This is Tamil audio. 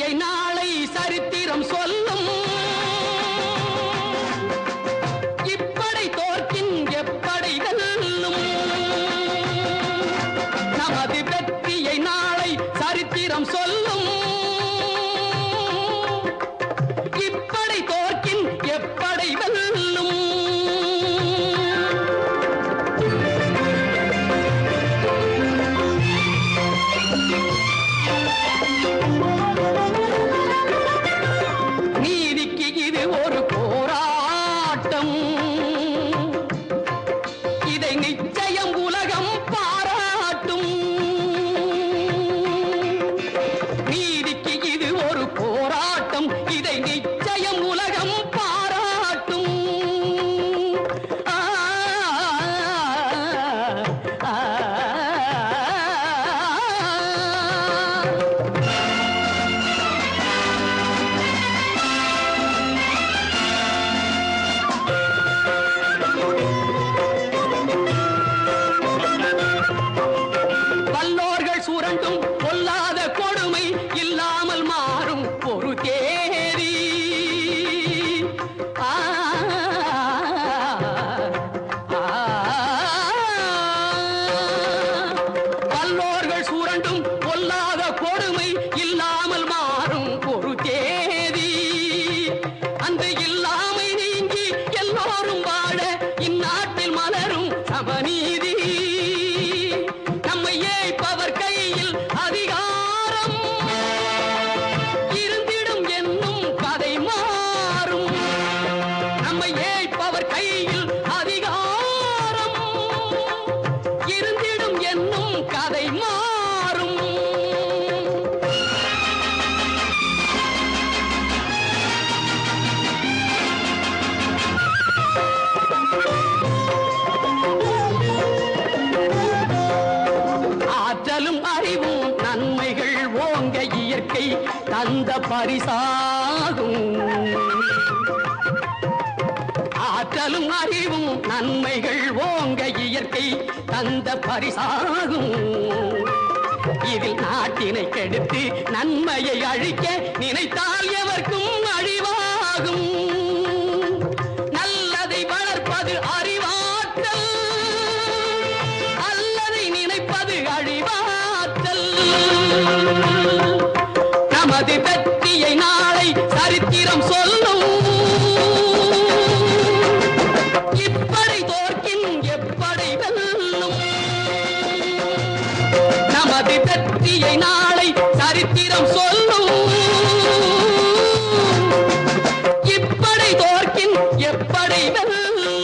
வெற்றியை நாளை சரித்திரம் சொல்லும். இப்படை தோற்கின் எப்படை வெல்லும். நமது வெற்றியை நாளை சரித்திரம் சொல்லும். இப்படை தோற்கின் எப்படை வெல்லும். நீதிக்கு இது ஒரு போராட்டம். இதை நிச்சயம் உலகம் பாராட்டும். நீதிக்கு இது ஒரு போராட்டம். இதை நிச்சயம் உலகம் பாராட்டும். ஆ, ஆ, ஆ. வல்லோர்கள் சுரண்டும் பொல்லாத கொடுமை இல்லாமல் மாறும் ஒரு தேதி. ஆ, ஆ, வல்லோர்கள் சுரண்டும் பொல்லாத கொடுமை இல்லாமல் மாறும் ஒரு தேதி. அந்த இல்லாமை நீங்கி எல்லோரும் வாழ இந்நாட்டில் மலரும் சமநீதி. நம்மை ஏய்ப்பவர் கையில் அதிகாரம் இருந்திடும் என்னும் கதை மாறும். நம்மை ஏய்ப்பவர் கையில் அதிகாரம் இருந்திடும் என்னும் கதை மாறும். ஆற்றலும் அறிவும் நன்மைகள் ஓங்க இயற்கை தந்த பரிசாகும். ஆற்றலும் அறிவும் நன்மைகள் ஓங்க இயற்கை தந்த பரிசாகும். இதில் நாட்டினை கெடுத்து நன்மையை அழிக்க நினைத்தால் எவர்க்கும் அழிவாகும். நல்லதை வளர்ப்பது அறிவாற்றல். அல்லதை நினைப்பது அழிவாற்றல். நமது வெற்றியை நாளை சரித்திரம் சொல்லும். இப்படை தோற்கின் எப்படை வெல்லும். நமது வெற்றியை நாளை சரித்திரம் சொல்லும். இப்படை தோற்கின் எப்படை வெல்லும்.